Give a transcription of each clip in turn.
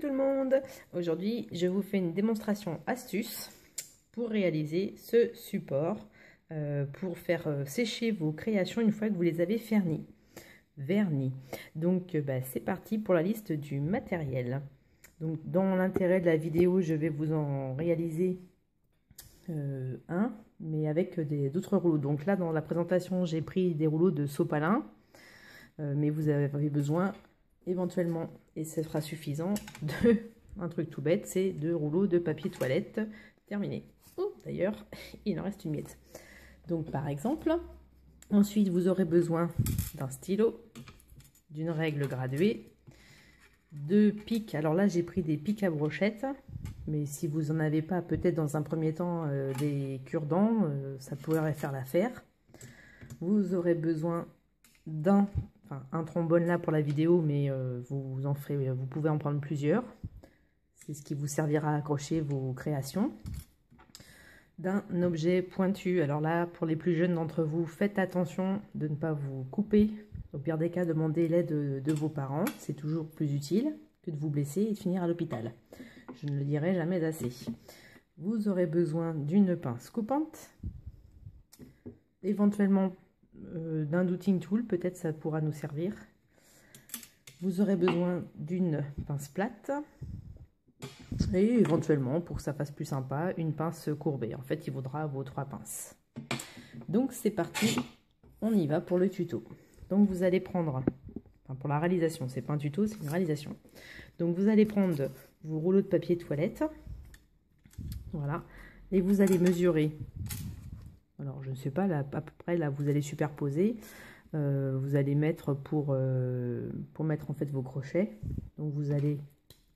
tout le monde. Aujourd'hui, je vous fais une démonstration astuce pour réaliser ce support, pour faire sécher vos créations une fois que vous les avez vernis. Donc, c'est parti pour la liste du matériel. Donc, dans l'intérêt de la vidéo, je vais vous en réaliser un, mais avec d'autres rouleaux. Donc là, dans la présentation, j'ai pris des rouleaux de sopalin, mais vous avez besoin éventuellement, et ce sera suffisant, de un truc tout bête, c'est 2 rouleaux de papier toilette. Terminé. Oh, d'ailleurs, il en reste une miette. Donc par exemple, ensuite vous aurez besoin d'un stylo, d'une règle graduée, de pics. Alors là j'ai pris des pics à brochettes, mais si vous en avez pas, peut-être dans un premier temps des cure-dents, ça pourrait faire l'affaire. Vous aurez besoin d'un un trombone là pour la vidéo, mais vous pouvez en prendre plusieurs. C'est ce qui vous servira à accrocher vos créations. D'un objet pointu. Alors là, pour les plus jeunes d'entre vous, faites attention de ne pas vous couper. Au pire des cas, demandez l'aide de vos parents. C'est toujours plus utile que de vous blesser et de finir à l'hôpital. Je ne le dirai jamais assez. Vous aurez besoin d'une pince coupante. Éventuellement, d'un douting tool, peut-être ça pourra nous servir. Vous aurez besoin d'une pince plate et éventuellement, pour que ça fasse plus sympa, une pince courbée. En fait, il vaudra vos 3 pinces. Donc c'est parti, on y va pour le tuto. Donc vous allez prendre, pour la réalisation, c'est pas un tuto, c'est une réalisation. Donc vous allez prendre vos rouleaux de papier toilette, voilà, et vous allez mesurer. Alors, je ne sais pas, là, à peu près, là, vous allez superposer. Vous allez mettre pour mettre, en fait, vos crochets. Donc, vous allez...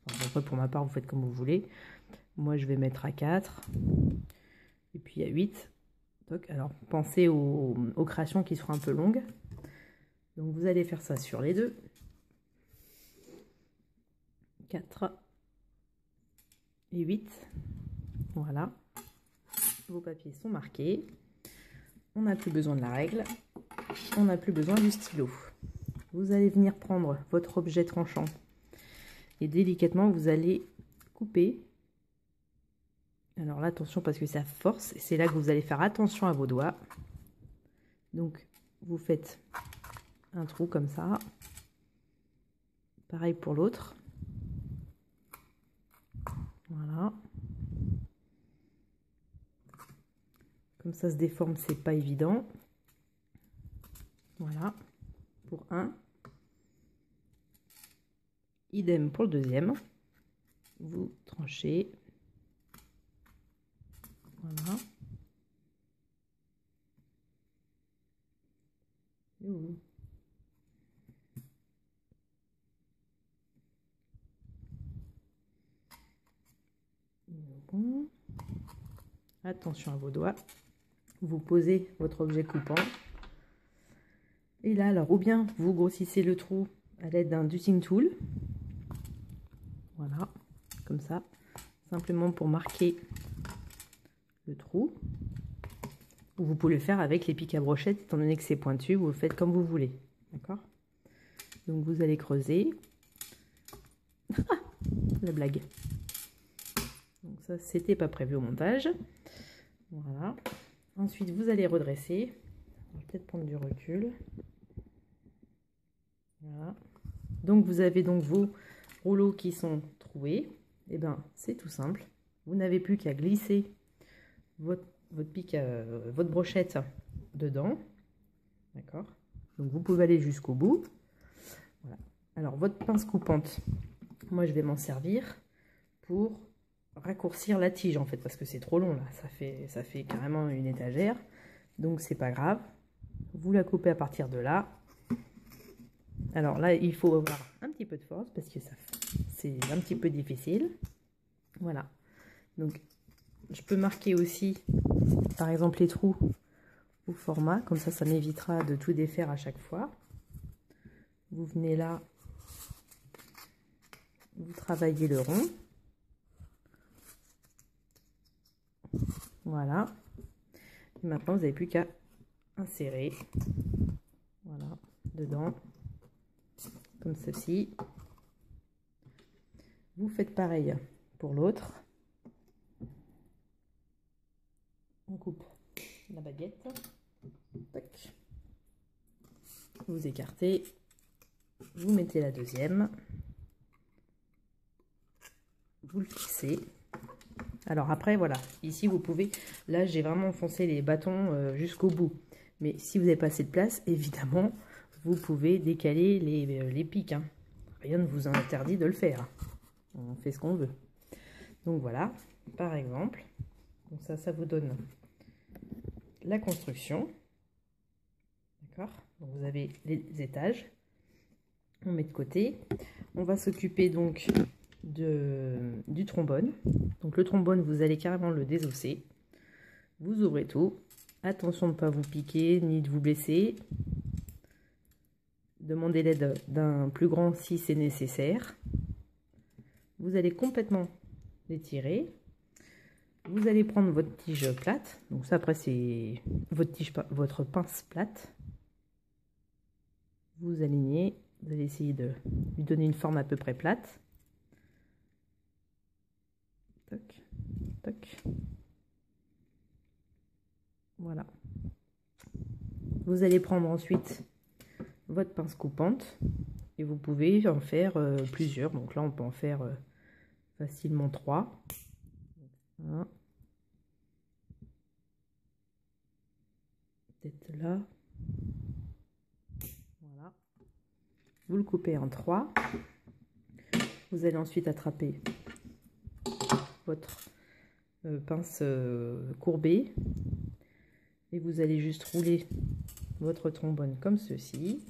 Enfin, après, pour ma part, vous faites comme vous voulez. Moi, je vais mettre à 4. Et puis, à 8. Donc, alors, pensez aux créations qui seront un peu longues. Donc, vous allez faire ça sur les deux. 4 et 8. Voilà. Vos papiers sont marqués. On n'a plus besoin de la règle, on n'a plus besoin du stylo. Vous allez venir prendre votre objet tranchant et délicatement vous allez couper. Alors là attention parce que ça force et c'est là que vous allez faire attention à vos doigts. Donc vous faites un trou comme ça. Pareil pour l'autre. Voilà. Comme ça se déforme, c'est pas évident. Voilà, pour un. Idem pour le deuxième. Vous tranchez. Voilà. Bon. Attention à vos doigts. Vous posez votre objet coupant. Et là, alors, ou bien vous grossissez le trou à l'aide d'un douting tool. Voilà, comme ça. Simplement pour marquer le trou. Ou vous pouvez le faire avec les pics à brochettes, étant donné que c'est pointu, vous le faites comme vous voulez. D'accord? Donc vous allez creuser. La blague. Donc ça, c'était pas prévu au montage. Voilà. Ensuite, vous allez redresser. Je vais peut-être prendre du recul. Voilà. Donc, vous avez donc vos rouleaux qui sont troués. Et bien, c'est tout simple. Vous n'avez plus qu'à glisser votre brochette dedans. D'accord? Donc, vous pouvez aller jusqu'au bout. Voilà. Alors, votre pince coupante, moi, je vais m'en servir pour raccourcir la tige en fait parce que c'est trop long là, ça fait carrément une étagère, donc c'est pas grave, vous la coupez à partir de là. Alors là il faut avoir un petit peu de force parce que c'est un petit peu difficile. Voilà, donc je peux marquer aussi par exemple les trous au format, comme ça m'évitera de tout défaire à chaque fois. Vous venez là, vous travaillez le rond. Voilà. Et maintenant, vous n'avez plus qu'à insérer. Voilà. Dedans. Comme ceci. Vous faites pareil pour l'autre. On coupe la baguette. Tac. Vous écartez. Vous mettez la deuxième. Vous le fixez. Alors après, voilà. Ici, vous pouvez... Là, j'ai vraiment enfoncé les bâtons jusqu'au bout. Mais si vous n'avez pas assez de place, évidemment, vous pouvez décaler les pics. Hein. Rien ne vous interdit de le faire. On fait ce qu'on veut. Donc voilà, par exemple. Donc ça vous donne la construction. D'accord? Donc vous avez les étages. On met de côté. On va s'occuper donc du trombone. Donc le trombone, vous allez carrément le désosser. Vous ouvrez tout. Attention de ne pas vous piquer ni de vous blesser. Demandez l'aide d'un plus grand si c'est nécessaire. Vous allez complètement l'étirer. Vous allez prendre votre tige plate. Donc ça après c'est votre pince plate. Vous alignez. Vous allez essayer de lui donner une forme à peu près plate. Toc, toc. Voilà. Vous allez prendre ensuite votre pince coupante et vous pouvez en faire plusieurs. Donc là, on peut en faire facilement 3. Voilà. Peut-être là. Voilà. Vous le coupez en 3. Vous allez ensuite attraper votre pince courbée et vous allez juste rouler votre trombone comme ceci.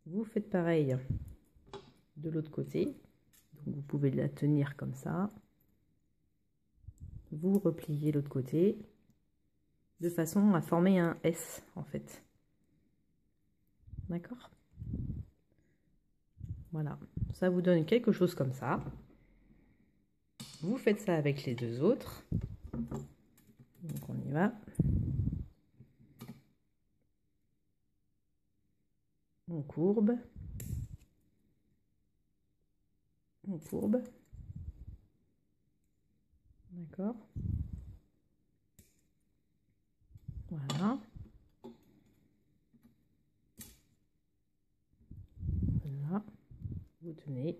Vous faites pareil de l'autre côté. Donc vous pouvez la tenir comme ça. Vous repliez l'autre côté de façon à former un S en fait. D'accord? Voilà, ça vous donne quelque chose comme ça. Vous faites ça avec les deux autres. Donc on y va. On courbe. On courbe. D'accord. Voilà. Voilà. Vous tenez.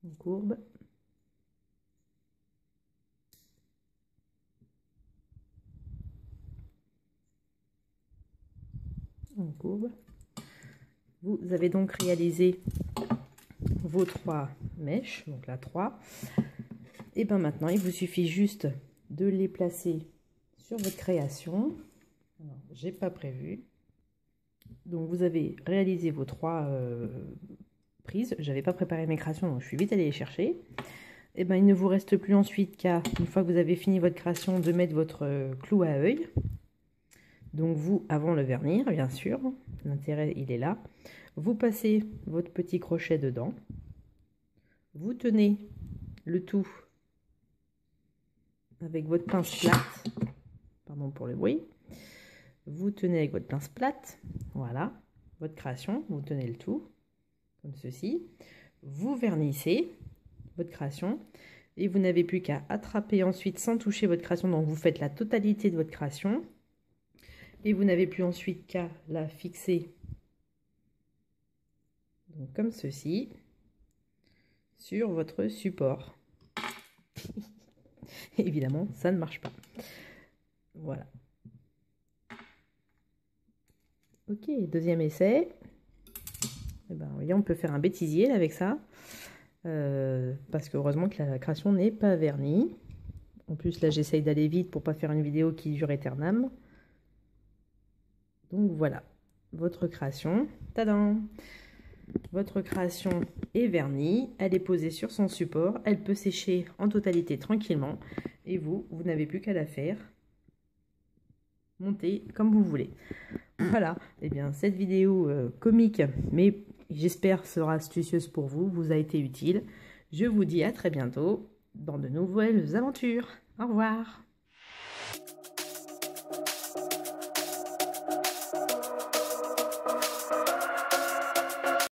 On courbe. On courbe. Vous avez donc réalisé vos 3 mèches, donc là 3. Et bien maintenant, il vous suffit juste de les placer sur votre création. Alors, j'ai pas prévu. Donc vous avez réalisé vos 3 prises. J'avais pas préparé mes créations, donc je suis vite allée les chercher. Et ben il ne vous reste plus ensuite qu'à, une fois que vous avez fini votre création, de mettre votre clou à œil. Donc vous, avant le vernir, bien sûr, l'intérêt il est là. Vous passez votre petit crochet dedans. Vous tenez le tout avec votre pince plate. Pardon pour le bruit. Vous tenez avec votre pince plate. Voilà, votre création. Vous tenez le tout, comme ceci. Vous vernissez votre création. Et vous n'avez plus qu'à attraper ensuite sans toucher votre création. Donc vous faites la totalité de votre création. Et vous n'avez plus ensuite qu'à la fixer, donc comme ceci, sur votre support. Évidemment, ça ne marche pas. Voilà. Ok, deuxième essai. Et ben, vous voyez, on peut faire un bêtisier là, avec ça. Parce que heureusement que la création n'est pas vernie. En plus, là, j'essaye d'aller vite pour pas faire une vidéo qui dure éternellement. Donc voilà, votre création, tadam! Votre création est vernie, elle est posée sur son support, elle peut sécher en totalité tranquillement et vous n'avez plus qu'à la faire monter comme vous voulez. Voilà, et bien cette vidéo comique, mais j'espère sera astucieuse pour vous, vous a été utile. Je vous dis à très bientôt dans de nouvelles aventures. Au revoir!